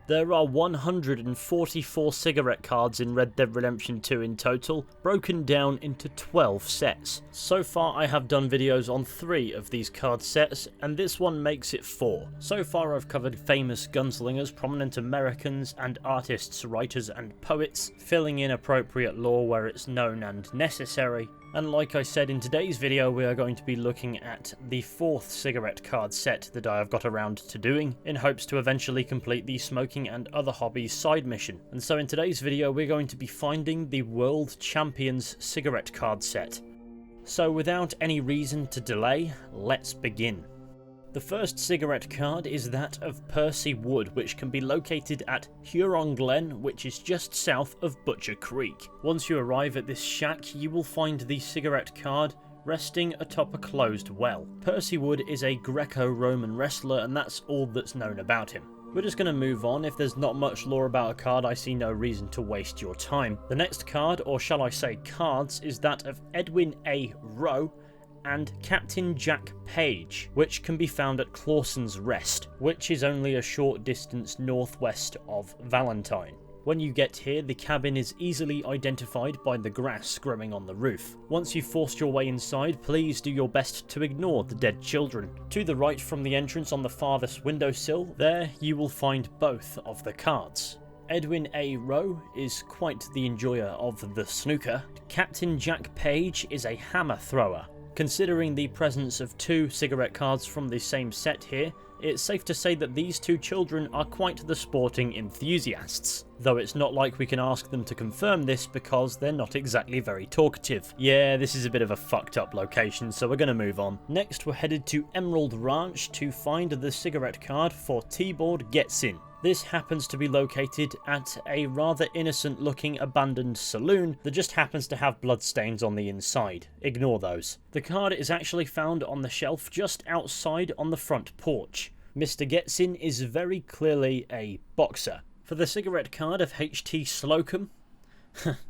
There are 144 cigarette cards in Red Dead Redemption 2 in total, broken down into 12 sets. So far I have done videos on 3 of these card sets, and this one makes it 4. So far I've covered famous gunslingers, prominent Americans, and artists, writers and poets, filling in appropriate lore where it's known and necessary. And like I said, in today's video we are going to be looking at the 4th cigarette card set that I have got around to doing, in hopes to eventually complete the smoking and other hobbies side mission. And so in today's video we're going to be finding the World Champions cigarette card set. So without any reason to delay, let's begin. The first cigarette card is that of Percy Wood, which can be located at Huron Glen, which is just south of Butcher Creek. Once you arrive at this shack, you will find the cigarette card resting atop a closed well. Percy Wood is a Greco-Roman wrestler, and that's all that's known about him. We're just going to move on. If there's not much lore about a card, I see no reason to waste your time. The next card, or shall I say cards, is that of Edwin A. Rowe and Captain Jack Page, which can be found at Clawson's Rest, which is only a short distance northwest of Valentine. When you get here, the cabin is easily identified by the grass growing on the roof. Once you've forced your way inside, please do your best to ignore the dead children. To the right from the entrance on the farthest windowsill, there you will find both of the cards. Edwin A. Rowe is quite the enjoyer of the snooker. Captain Jack Page is a hammer thrower. Considering the presence of 2 cigarette cards from the same set here, it's safe to say that these 2 children are quite the sporting enthusiasts, though it's not like we can ask them to confirm this because they're not exactly very talkative. Yeah, this is a bit of a fucked up location, so we're going to move on. Next we're headed to Emerald Ranch to find the cigarette card for Theobaud Getzin. This happens to be located at a rather innocent looking abandoned saloon that just happens to have bloodstains on the inside. Ignore those. The card is actually found on the shelf just outside on the front porch. Mr. Getzin is very clearly a boxer. For the cigarette card of H.T. Slocum,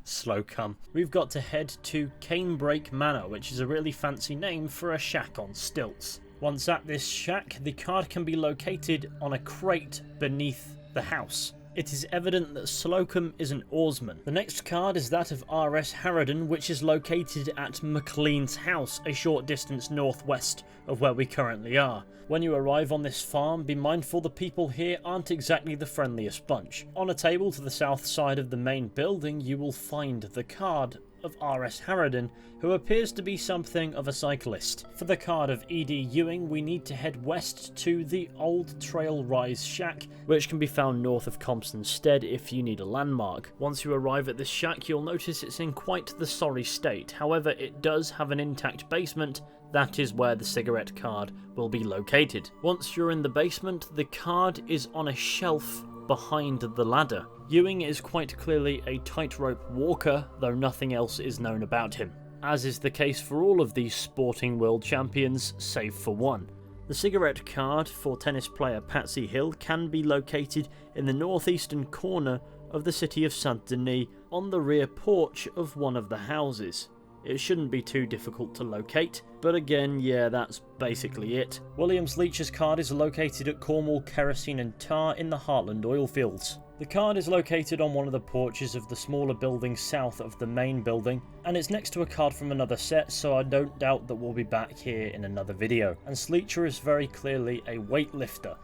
Slocum, we've got to head to Canebrake Manor, which is a really fancy name for a shack on stilts. Once at this shack, the card can be located on a crate beneath the house. It is evident that Slocum is an oarsman. The next card is that of R.S. Harradon, which is located at McLean's house, a short distance northwest of where we currently are. When you arrive on this farm, be mindful the people here aren't exactly the friendliest bunch. On a table to the south side of the main building, you will find the card of R.S. Harradon, who appears to be something of a cyclist. For the card of E.D. Ewing, we need to head west to the Old Trail Rise shack, which can be found north of Compston Stead if you need a landmark. Once you arrive at this shack, you'll notice it's in quite the sorry state. However, it does have an intact basement. That is where the cigarette card will be located. Once you're in the basement, the card is on a shelf behind the ladder. Ewing is quite clearly a tightrope walker, though nothing else is known about him, as is the case for all of these sporting world champions, save for one. The cigarette card for tennis player Patsey Hill can be located in the northeastern corner of the city of Saint-Denis, on the rear porch of one of the houses. It shouldn't be too difficult to locate, but again, yeah, that's basically it. William Sleicher's card is located at Cornwall Kerosene and Tar in the Heartland oilfields. The card is located on one of the porches of the smaller building south of the main building, and it's next to a card from another set, so I don't doubt that we'll be back here in another video. And Sleicher is very clearly a weightlifter.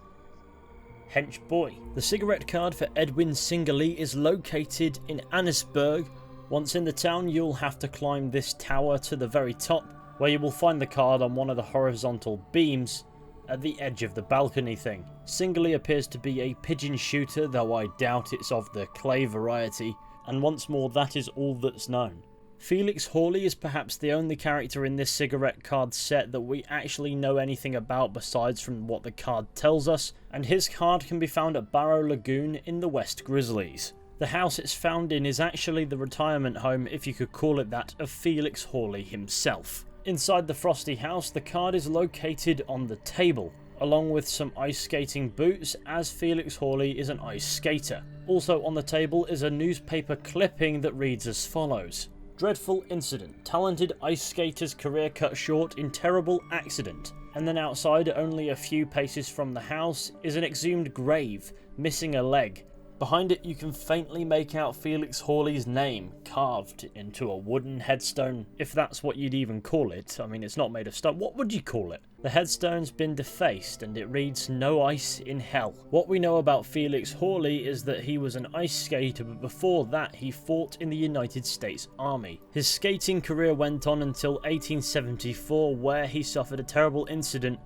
Hench boy. The cigarette card for Edwin Singerly is located in Annisburg. Once in the town, you'll have to climb this tower to the very top, where you will find the card on one of the horizontal beams at the edge of the balcony thing. Singerly appears to be a pigeon shooter, though I doubt it's of the clay variety, and once more that is all that's known. Felix Hawley is perhaps the only character in this cigarette card set that we actually know anything about besides from what the card tells us, and his card can be found at Barrow Lagoon in the West Grizzlies. The house it's found in is actually the retirement home, if you could call it that, of Felix Hawley himself. Inside the Frosty house, the card is located on the table, along with some ice skating boots, as Felix Hawley is an ice skater. Also on the table is a newspaper clipping that reads as follows: Dreadful incident. Talented ice skater's career cut short in terrible accident. And then outside, only a few paces from the house, is an exhumed grave, missing a leg. Behind it you can faintly make out Felix Hawley's name, carved into a wooden headstone, if that's what you'd even call it. I mean, it's not made of stone. What would you call it? The headstone's been defaced and it reads, "No ice in hell." What we know about Felix Hawley is that he was an ice skater, but before that he fought in the United States Army. His skating career went on until 1874, where he suffered a terrible incident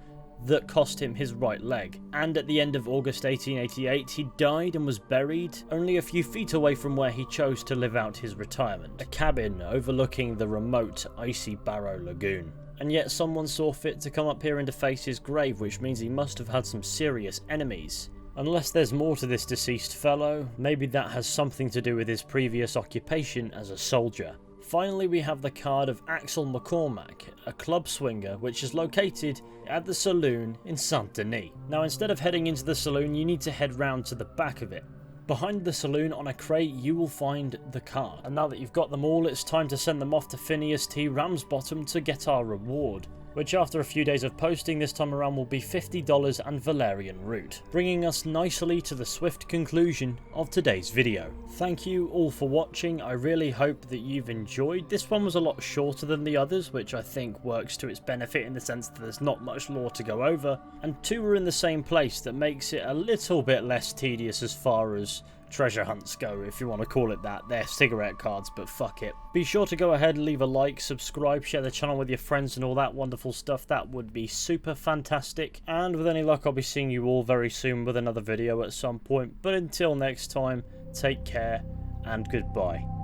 that cost him his right leg, and at the end of August 1888 he died and was buried only a few feet away from where he chose to live out his retirement, a cabin overlooking the remote icy Barrow Lagoon. And yet someone saw fit to come up here and deface his grave, which means he must have had some serious enemies. Unless there's more to this deceased fellow, maybe that has something to do with his previous occupation as a soldier. Finally, we have the card of Axel McCormack, a club swinger which is located at the saloon in Saint Denis. Now, instead of heading into the saloon, you need to head round to the back of it. Behind the saloon on a crate, you will find the card. And now that you've got them all, it's time to send them off to Phineas T. Ramsbottom to get our reward, which after a few days of posting this time around will be $50 and Valerian root, bringing us nicely to the swift conclusion of today's video. Thank you all for watching. I really hope that you've enjoyed. This one was a lot shorter than the others, which I think works to its benefit in the sense that there's not much lore to go over, and two are in the same place that makes it a little bit less tedious as far as treasure hunts go, if you want to call it that. They're cigarette cards, but fuck it. Be sure to go ahead, leave a like, subscribe, share the channel with your friends and all that wonderful stuff. That would be super fantastic. And with any luck, I'll be seeing you all very soon with another video at some point. But until next time, take care and goodbye.